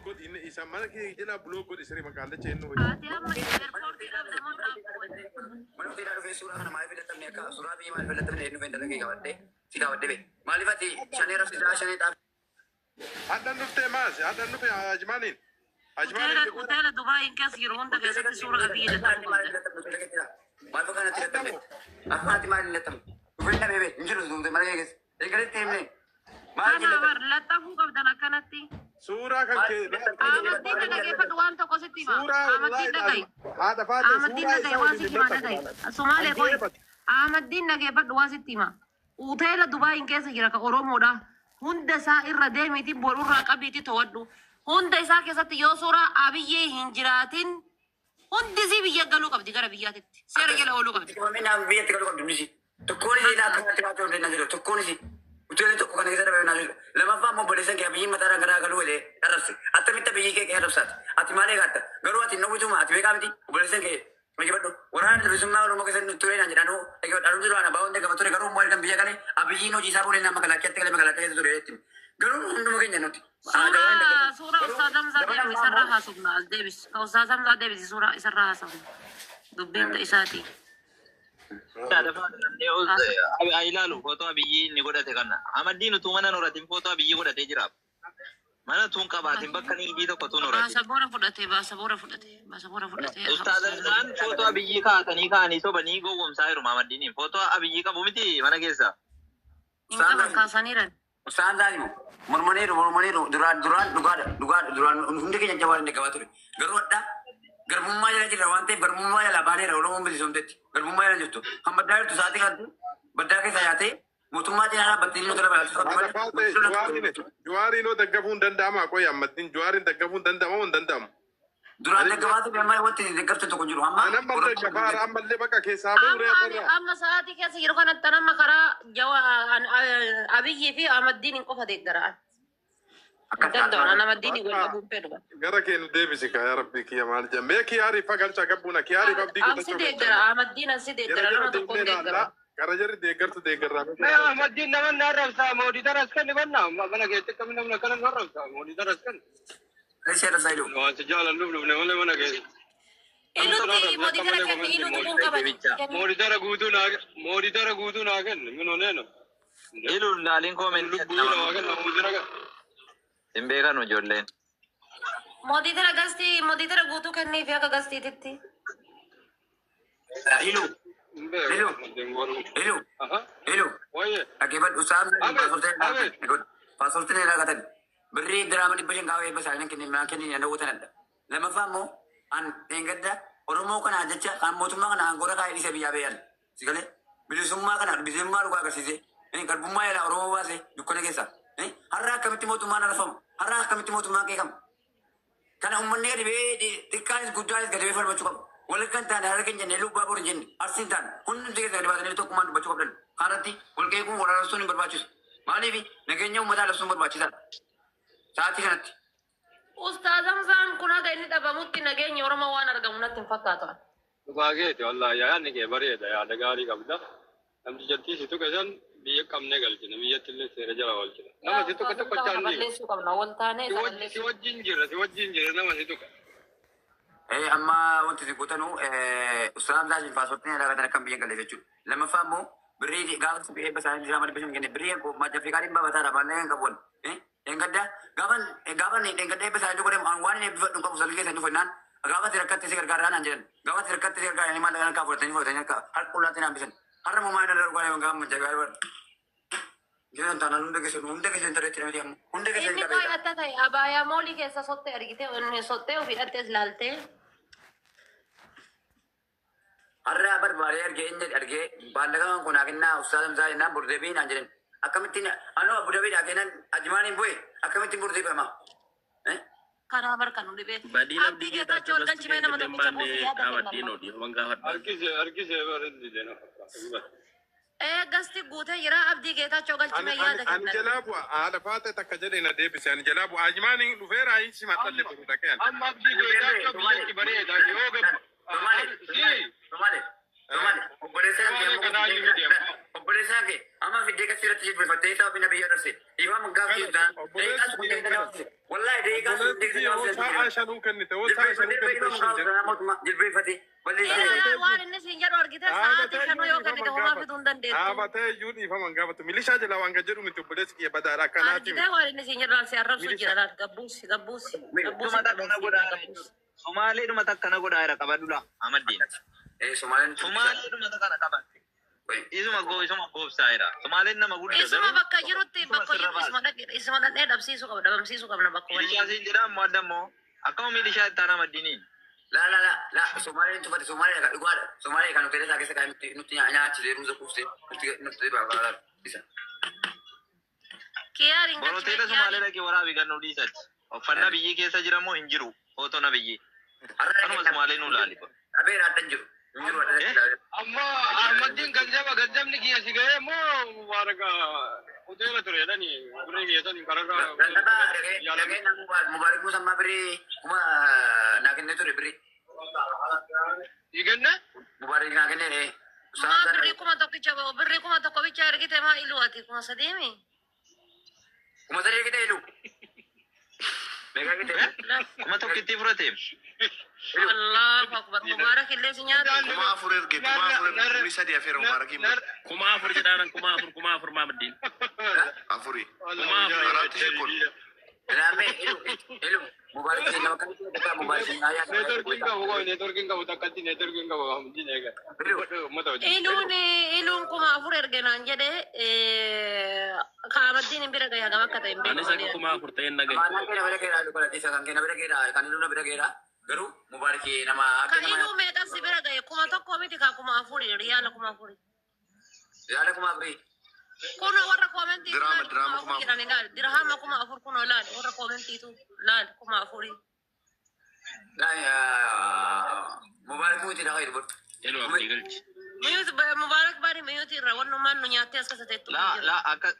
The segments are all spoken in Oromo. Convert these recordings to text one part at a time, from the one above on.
block god in isa mana ki jela block god isri makalla chenno ati amma airport ila namon manu tira do sura kana mai filatam ne ka sura bi mai filatam ne nu vendala ke gawade sida wadde be malifati shanera sida shaneta adan nufte mas adan nufe ajmanin hotel dubai in kas yirhon da gasati sura abi ila mal fakana tira be afati mal latam venda bebe injuru dunde marage egale temne ana bar latafu qabdana kanatti sura kan ke amadin dagay fadwan to kositti ma amadin dagay hada fata amadin dagay wasiti ma dagay somale koy amadin dagay fadwa sitti ma hotel dubai in kas jira ka oromo da hunda sa irra deemiti borurra qabiti tawaddu hunda isa kesatti yo sura abiyye hinjiratin hundi si biyya galu qabdi gara biyyatitti sera gela olu qabdi mina biyyatti galu qabdi misi tokkoni ila tanatti wato naziro tokkoni si utele tokko kana kesara be naziro lama fa mo bolesa ke abiyyi matara gara galu ele arasi atamitta biyyi ke arasat ati male gatta garu ati nobitu ma ati bekamti bolesa ke magi baddo waran bisumma lo mo kesen ture na jirano e ko aru dilo ana bawonde ga ture garu mo dam biyya kale abiyyi no ji sabule na makala kette kale makala kette ture etim garu hundu mo kenya noti sura ustadam zade isarra hasubna aldebis ustadam zade bis sura isarra hasubna dubbinta isati ailalu foto abiyyi ni godate kana amadinu tumana noratin foto abiyyi godate jira mana tun qabatin bakka ni idi tokko tun norati basabora fudate ustadam foto abiyyi kaatani kaani so bani gowum sairu amadini foto abiyyi qabu miti mana keessa inka kasaniran ustadam mormoniru duran hunde ke jawar ne gabature garu wadda garbumma jala jira wante garbumma jala banera olomo bi somtetti garbumma jala jutto hamma dairu to saati kaddu badda ke sayate mutuma jala batillo tala hada fata juari no daggafun dandama koy amadin juarin daggafun dandama on dandam duran ne gabatu be mai watti daggafta to kunjuru amma anan barta jafar amalle baka ke sabu re tarra amma saati ke sir kana tanama kara jawa abiyyi fi amadin ko fade gara dandona namadini gol abu pedo gara ke no debisi ka ya rabbi ki mal jambe ki yari fagal cha gabuna ki yari fabdi ko side gara amadina side gara no to ko de gara karajari degar to degar ra amadin naman narabsa modi taras kan banna mana ke tekam namna kan narabsa modi taras kan share saidu no se jala lublu ne wala mana ke iluti modi tara ke iluti kun kabani modi tara gudu na kan mino neno ilu nalin comment lubbu na kan modi tara Timbeka no jollen. Modi tara gutu kenni fi aga gasti titti. Hello. Oye. Akibat usam pasurte ne lagatan. Berri drama di bajang gawe basalan kini makin ni anda utan ada. Lama famu an engadda oromo kana ajacha kan motuma kana angora kai di sebiya beyan. Sigale bilu summa kana bizimma ruga kasise. Ini karbumma ya oromo wase dukane kesa. Harra kamiti motuma na fam. Harra kamiti motuma ke kam. Kana ummanne di tikkan gudal gade far bachukam. Walakan tan harra ken jene lu babur jene. Arsintan hunnu dige gade badane to kuman bachukam dan. Harati ulke ku wala suni berbachus. Mani bi nagenya umada lasun berbachis. Saati kanatti. Ustazam zan kuna ga inni dabamutti nagenya oroma wan argamunatti fakkaata. Bageeti wallahi yaani ke bareeda yaada gaarii qabda. Namni jaltii situ kasan biyya qabne galchina biyyattillee seera jala oolchina. Nama situ ka tokko chaandi. Balleessuu qabna waltaanee Si wajjin jira nama situ ka. Amma wanti si kutanu ustazam zan pasportiin lagatan akkam biyya galee jechuudha. Lammaffaa immoo birrii gaafa si biyya basaanii jira malee bishaan kenne birrii ko majaafiikaadhaan babataadha baannee qabuun. Engadda gaafan engadda basaanii tokko deemu waan inni bifadhu qabu salgee keessatti dhufannaan gaafa tirkaatti si gargaaraan an jedhan gaafa tirkaatti si gargaaraan maal dhagaan kaa fudhatanii harka qullaatti naan bisan har'a moomaa inni darbu gaafa gaafa majaafiikaadhaan barra. Jiran taanaan hunda keessatti tarreetti namatti amma hunda keessatti inni baay'atta ta'e abaayaa moolii keessa sottee argite sottee ofii hidhattes laaltee. Har'a barbaadee argee baallaqaan kun hakinnaa ustaadam isaa jennaan burdeebii naan jedhan akkamittiin anoo Abudabii kennan ajmaaniin bu'e akkamittiin burdeeffama. Karaa barkan nu dhibee. Badina abdii Taachoo galchimee nama tokkicha buufii yaada Amadino di wanga hadda. Harkise bareeddi jena. Gasti guutee jira abdii geetaachoo galchimee yaada an jalabu ala fata takka jede na debisi an jalabu ajmani dhufeera ayisi matalle fudu dhaqeen Amma abdii geetaachoo biyyatti bareeda yoo gabu. Obboleessaa kee amma fiddee kasi irratti jilbeeffattee isaa bina biyya darse dhiifama gaafii dhaan wallahi deeqaa jilbeeffate waan inni siin jedhu argite sa'aatii shanuu yoo kennite homaa fiduu hin dandeettu. Dhaabatee iyyuu dhiifaman gaafatu. Milishaa jala waan kan jedhu miti obboleessi kiyya badaadha akkanaati. Argite waan inni siin jedhu alsi arrabsuu jira laal gabbuusi gabbuusi. Somaaleedhuma takkana godhaa jira qabadudha Ahmadiin. Somaaleedhuma takkana qaban. Isuma goobsaa jira. Somaaleen nama guddaa. Isuma bakka jirutti bakka jiru isuma dhaqee dhabsiisuu qaba dhabamsiisuu qabna bakka waliin. Milishaa siin jedhaa ammoo adda ammoo akkama milishaa itti aanaa Ahmadiiniin. La Somaleen tufate Somalee kan dhugaadha. Somalee kan hoteela isaa keessa kan nutti nyaachisee ruuza kuufsee nutti barbaadaa isa. Kiyaariin Boroteela Somaalee dhaqee waraabii kan nu dhiisatti. Uffannaa biyyii keessa jiramoo hin jiru footona biyyii. Kanuma Somaalee nu laali. Dhabeera adda jiru. Amma Ahmadiin gajjabni kiyya si ga'ee moo warra hoteela ture jedhani birrii keessan kararraa. Dhagee Mubaarak Musammaa birrii kuma naa kennee ture birrii. Dhiiganne? Mubaarak naa kennee. Maa birrii kuma tokko bicha ergite maa iluu ati kuma sadeemi? Kuma sadii ergite iluu. Meeqa ergite? Kuma tokkitti fudhateem. Allahu akbar Mubaarak illee si nyaatu. Kuma afur erge kumni sadii afeera Mubaarak himne. Kuma afur jedhaan kuma afur Maamadiin. Afuri. Kuma afur. Araatti shekul. Raame iluu Mubaarak nama kan kita Mubaarak ayah. Networking qabu takkatti networking qabu Ahmadiin eega. Iluun kuma afur erge naan jedhe Ahmadiin hin bira gaya gama akka ta'e hin Anis akka beeku. kuma afur ta'een nagay. Mana kena bira kera lu kalau kan kena bira kera kan iluu bira kera. Garu Mubaarak nama Kan iluu meeqa si bira gaye kuma tokko miti kaa kuma afuri riyaala kuma afuri. yaala kuma beri. Kuno warra koomentiitu Dirhama kuma afur. jedhani laal dirhama kuma afur kuno laal warra koomentiitu laal kuma afuri. Nah ya Mubaarak muti dah kau Eloo abdii galchi. Miyuuti Mubaarak baari miyuuti irra wannumaan nu nyaattee as kasateettu. La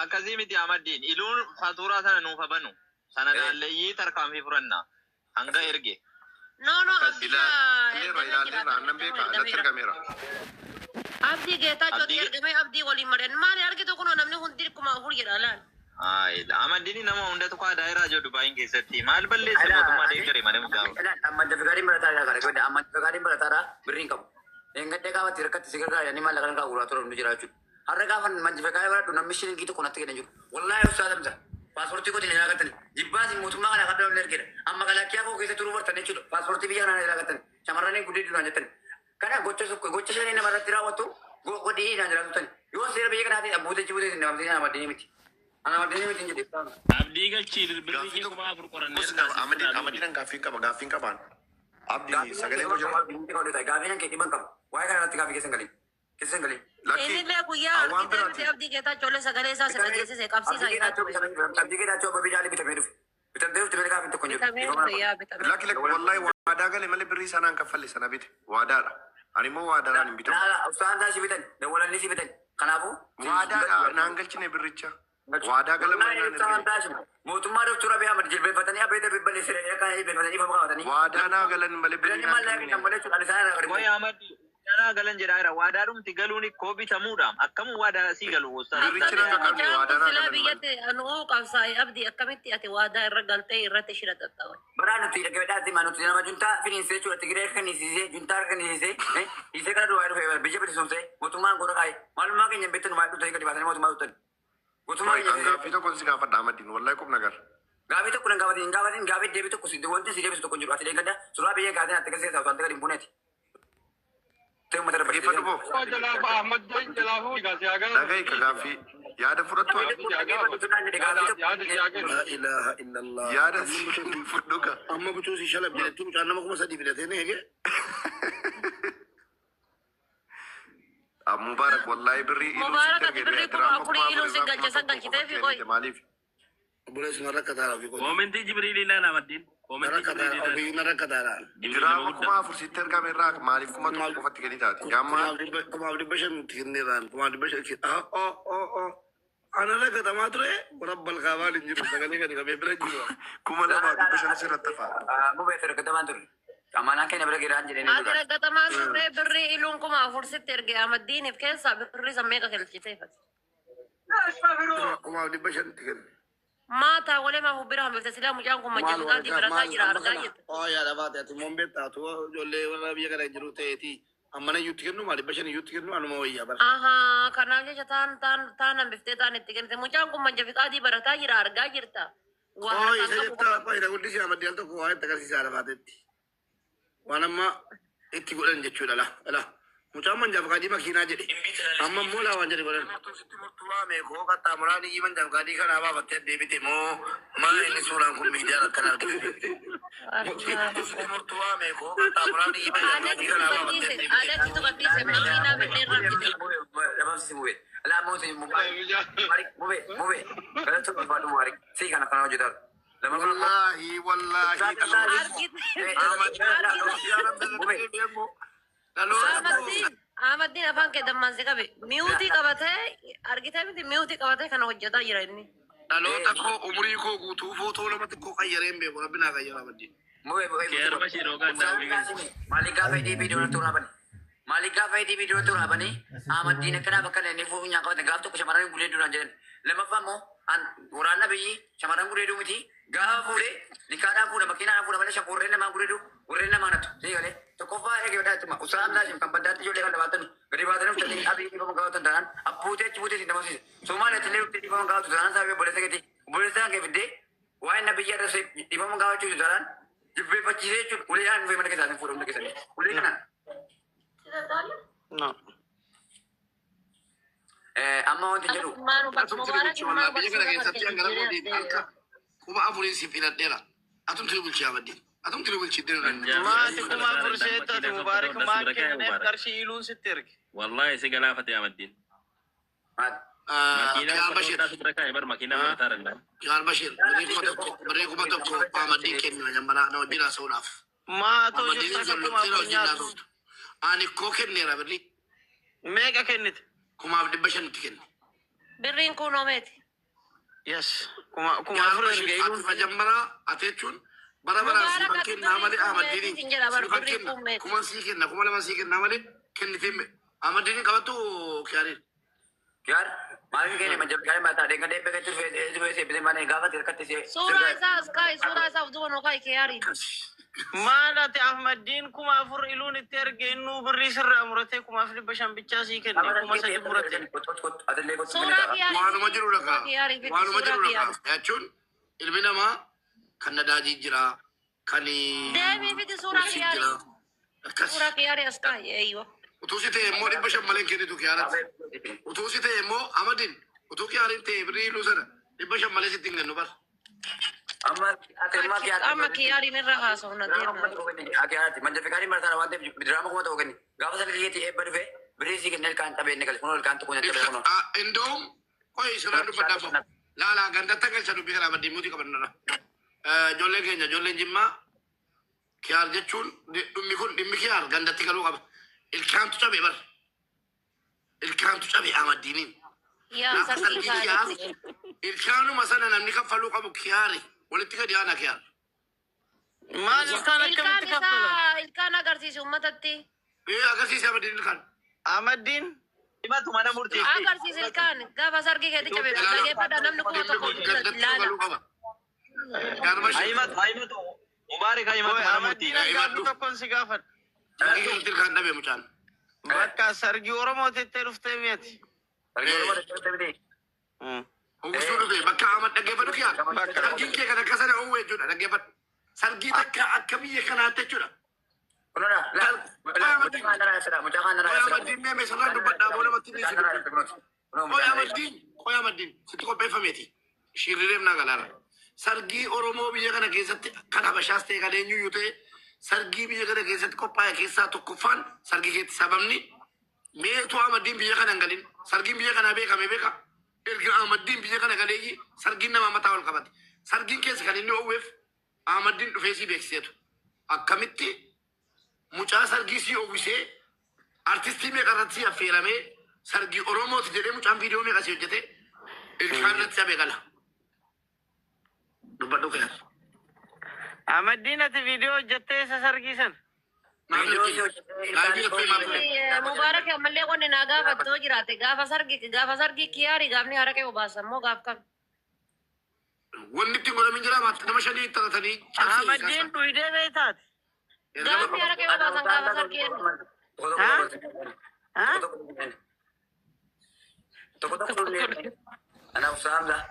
akkasii miti Ahmadiin iluun fatuuraa sana nuuf banu. Sana daalleeyyii tarkaanfii furannaa hanga erge. No Ilaalleerra annan beeka natti ergameera. abdii geetaa jooti ergamee abdii waliin mari'an maali argitu kunoo namni hundi kuma afur jedha laal. Ahmadiin nama hundatu kaa daayiraa jiru Dubaayin keessatti maal balleessa mootummaa deeggare malee mudaawu. Amma dafgaariin barataa gara godha amma dafgaariin barataa birriin qabu. Engadde qaamatti rakkatti si gargaara ni mallaqa kan gurguratu nu jiraachuu. Har'a gaafa manjifeekaayee baradhu namni shiliin giitu kunatti kenna jiru. Wallahi ustaadamsa. Paaspoortii kooti ni nyaakatan. Jibbaasi mootummaa kana kadda ollee ergedha. Amma galakkiyaa koo keessa turuu bartan jechuudha. Paaspoortii biyya kanaa nyaakatan. Shamarranii guddee duraan jettan. Kana gocha shanii namarratti raawwatu godhii naan jiraatutan. Yoo seera biyya kanaatiin abbuutee jibuutee hin namtee nama deemee miti. Ana maddeenii miti hin jedhe. Abdii galchi birrii kuma afur qorannee. Ahmadiin gaaffiin qabaan. Abdii sagalee koo jira. Gaafiin kee dhiban qabu. Waa'ee kana irratti gaafii keessan galii. Keessan galii. Innillee guyyaa argitee abdii geetaa ijoollee sagalee isaa si dhageessise qabsiisaa Abdii geetaachoo abbaa biidaalee bitamee dhufe. Bitamtee dhufte malee gaafii tokko hin jiru. Lakki wallahi waadaa galee malee birrii sanaan kaffalli sana bite. Waadaadha. Ani immoo waadaadhaan hin bitamu. Ustaan si bitan. Dawwalanni si bitan. Kanaafuu. Waadaadha naan galchine birricha. Waadaa galee malee naan ergine. Mootummaa doktora Abiy Ahmed jilbeeffatanii abbeeta bibballeessanii akka jilbeeffatanii fafa qabatanii. Waadaa naa galan malee birrii Bilanni maallaqaa kennan malee jechuudha. Isaan irraa Wayi Ahmadi danaa galan jedhaa jira waadaadhumti galuun koo bitamuudha akkamuu waadaa sii galu goostaa. Silaa biyyatti anuu qabsaa'e abdii akkamitti ati waadaa irra galtee irratti shira xaxxaban. Baraa nuti dhaggeeffataa maa nuti nama juntaa finiinsee jechuudha. Tigiree kanniisisee juntaa kanniisisee isee kana du'aa dhufee biyya bilisomsee mootummaan goota kaa'e maalummaa keenya beektan numaa dhufee gadi baasanii mootummaa dhuftan. Mootummaa keenya Gaaffii tokko si gaafadha Ahmadiin wallahi qubna gar. gaafii tokko nan gaafatiin gaafii deebii tokko wanti si deebisu tokko hin jiru. Ati deeggadda suuraa biyya gaatiin ati keessee taa'u gadi hin buneeti. Ta'u mata darba. Geeffadhu boo. Ahmadiin jalaafu Dhagahi ka gaaffii yaada fudhattu. ilaha illallah. Yaada fudhu ka. Amma bucuu si shalab jedhetti mucaan nama kuma sadii filatee ni eege. Mubaarak wallahi birrii Mubaarak ati birrii kuma afurii iluun si galche san galchitee fi qoy. Maaliif? Obboleessi na rakkataadhaaf fi qote. Koomentii Jibriil ilaala Ahmadiin. Koomentii Jibriil ilaala. Ofiin na rakkataadhaan. Diraama kuma afur sitti ergame irraa maaliif kuma tokko qofatti gadi taati? Gaamma Kumaaf dhibba shan nuti kenneerraan. Kumaaf dhibba shan. Ana rakkatamaa ture rabbal kaabaan hin jiru sagalee gadi qabee bira jiru. kuma lama dhibba shan sirratti faa. Mubeetti rakkatamaan ture. Amanaa keenya bira geeraan jedhanii Ati raggatamaa turre birrii iluun kuma afur sitti erge Ahmadiiniif keessaa birrii san meeqa galchitee fati. Kumaaf dhibba shan itti kenne. Maata wale ma hubira hambe tasila mujaan kun majjan qadi birata jira argaa jirta. يا ربات يا تيمون بيتا تو جولي ولا بيا كده جروتي تي أما يوتيكنو مالي بشن يوتيكنو أنا ما ويا بس Aha, kanaaf jecha taan hambiftee taan itti kennite. Mucaan kun majja fi qadii barataa jira argaa jirta. Waa harkaan يسجل qabu. تا باي رقول لي شيء أمدي أنت كواه تكاسي سارة فاتتي وأنا ما إتي قولن جتشو لا لا mucaan manjaaf gaadii makiinaa jedhe amma immoo laawwan jedhe godhan murtuwaa meekoo kattaa muraanii yi manjaaf gaadii kanaa baafattee deebite moo maa inni suuraan kun miidiyaan akkana argisiise murtuwaa meekoo kattaa muraanii yi manjaaf gaadii kanaa baafattee Aadatti tuqadhiise makiinaa binnee rabbite. Dababsi mube. Alaa mootii mube. Mube. Galatu barbaadu waari. Sii kana kana hojjetaa. Lama wallaahi wallaahi Ahmaddiin afaan kee dammaanse qabe. Miyuutii qabatee argitee miti miyuutii qabatee kana hojjetaa jira inni. dhaloota koo umurii koo guutuu footoo lamatti koo qayyareen beeku rabbinaa qayyara maddii Keer Bashir Ogan Malika Fedi video turabani. Malika Fedi video turabani. Ahmaddiin kana bakka ne fu nya qabate gaaftu ko shamaran gulee duran jedhan. Lama famo an waraana biyyi shamaran gulee du miti. Gaafa fuudhee likaadhaa fuudha makiinaa fuudha malee shakoorree namaa gureedu warreen namaa natu. Sii galee tokkoffaa eegee wadaa tuma usaan laashim kan baddaatti ijoollee kan dabaatan gadi baatanii uffatanii abii dhibama gaafatan taanaan abbuutee achi buutee siin dabarsiise. Somaaliyaatti illee uffee dhibama gaafatu taanaan saafee obboleessa keetii obboleessa kee fiddee waa'ee na biyya irra dhibama gaafachuutu taanaan jibbeeffachiisee jechuudha. Uleedhaan dhufee mana keessaatiin fuudha hunda keessatti. Ulee kana. Amma wanti jedhu. biyya kana keessatti hangara godhiin harka kuma afurii siif hidhadheera atumti bulchi abaddiin atumti bulchi deemuudhaan Maati kuma furseettati mubaarik maan kenneef qarshii iluun sitti erge. Wallahi si galaafate Ahmaddiin. Kiyaan Bashir Bar makiinaa barataa danda'an. Kiyaan Bashir birrii kuma tokko Ahmaddiin kennina jambanaa na wajjin haasa'uudhaaf Maatoo Ahmaddiin jirta sun kuma lukteera wajjin nyaatu. haasa'uutu ani koo kenneera birrii Meeqa kennite? kumaaf 500 kenne Birriin kun oomeeti. Yes. Kuma Kiyaan furu erge Bashir iluun. ati jambanaa ati jechuun bara baraan sii kan kennaa malee Ahmaddiin Siin jedha bar sii kan birriin kenna kun meeti. kuma sii kenna kuma lama sii kennaa malee kennitiin Ahmaddiin qabattu kiyaariin Yaar maaliif kenne majjab kaayi maataa deegga deebbe keetti dhufee seebbisee malee gaafa tirkatti see. Suuraa isaa askaayi suuraa isaa utuba nokaa keeyyaari. Maal ati Ahmaddiin kuma afur iluun itti erge innuu birrii sirraa muratee kumaaf 500 bichaa sii kenne kuma sadi murate. Suuraa keeyyaari. waanuma jiru dhagaa waanuma jiru dhagaa jechuun ilmi namaa kan nadaajii jira kan Deemii fiti suuraa keeyyaari. akkas Suuraa keeyyaari askaayi eeyyo. utuu si ta'e immoo 500 malee kennitu kiyaaratti utuu si ta'e immoo Ahmaddiin utuu kiyaariin ta'e birrii iluu sana 500 malee sitti hin kennu bara Amma keeyyaariin irra haasofna deemna. Akiyaati majja fikaarii marataara waan ta'eef diraama kuma ta'u kenni gaafa sana liyyatti eebba dhufe birrii sii kennee ilkaan qabee inni galee kunoo ilkaan tokko nyattee bira kunoo. Indoom qoy isirraa dubbadhaaf laalaa gandatti galcha dubbii kana Ahmaddiin muutii qabannara ijoolleen keenya ijoolleen jimmaa kiyaar jechuun dhimmi kiyaar gandatti galuu qaba ilkaantu cabe bara ilkaantu cabe Ahmaddiiniin Yaa sarki kaayatti. ilkaanuma sana namni kaffaluu qabu kiyaari walitti gadi aanaa kiyaar Maal ilkaan Ilkaan akkamitti kaffala? isaa ilkaan agarsiise uummatatti. agarsiise Ahmaddiin ilkaan Ahmaddiin himatu mana murtiifi. Agarsiise ilkaan gaafa sargi keetti cabe dhageeffadha namni kuma tokko gandatti laala. galuu qaba gaarbashii Himatu. Mubaarik himatu mana murtii. Ahmaddiin gaaffii tokkoon si gaafadha. sargii keessatti ilkaan dhabe mucaan Bakka sargii Oromoo tettee dhuftee mi'ati. Uwwisuu dhufe bakka Ahmad dhaggeeffadhu kiyaar sargiin kee kan akka sana uwwee jechuudha dhaggeeffadhu sargii takka akka biyya kanaatti jechuudha Ahmaddiin mee meeshaan dubbadhaa booda matti ni si qoy Ahmaddiin sitti qopheeffameeti shirrireef naa galaara sargii Oromoo biyya kana keessatti kan Habashaas ta'e kan eenyuyyuu ta'e sargii biyya kana keessatti qophaa'e keessaa tokkoffaan sargii keetti sababni meetu Ahmaddiin biyya kana hin galin sargiin biyya kanaa beekame beeka erga Ahmaddiin biyya kana galeeyyi sargiin nama mataa ol qabate sargiin keessa kan inni oowweef Ahmaddiin dhufee sii beeksiseetu akkamitti mucaa sargii sii oowwisee artistii meeqa irratti sii affeeramee sargii Oromooti jedhee mucaan viidiyoo meeqa sii hojjete ilkaan irratti sabee gala dubbadhu kee Ahmaddiin ati viidiyoo hojjettee isa sargii sana. Mubaarak ammallee wanni naa gaafattoo jiraate gaafa sargi kiyaari gaafni haraqee obaasan moo gaaf kam? wanti gola minjira mat nama shani taratani Ahmadin duide beetat. Gaafi harka yoo baasan gaafa sarkeen. Anak usaha lah.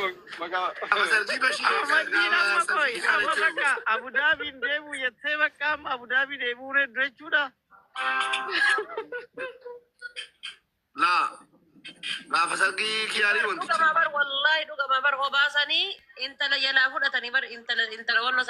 Sargi bashi Ahmadin amma koi amma bakka Abu Dhabi deemu yettee bakka amma Abu Dhabi deemuun jechuudha. la fasargi kiyari wanti Dhuga mabar wallahi dhuga mabar hobaasanii intala jalaa fudhatanii bar intala wanno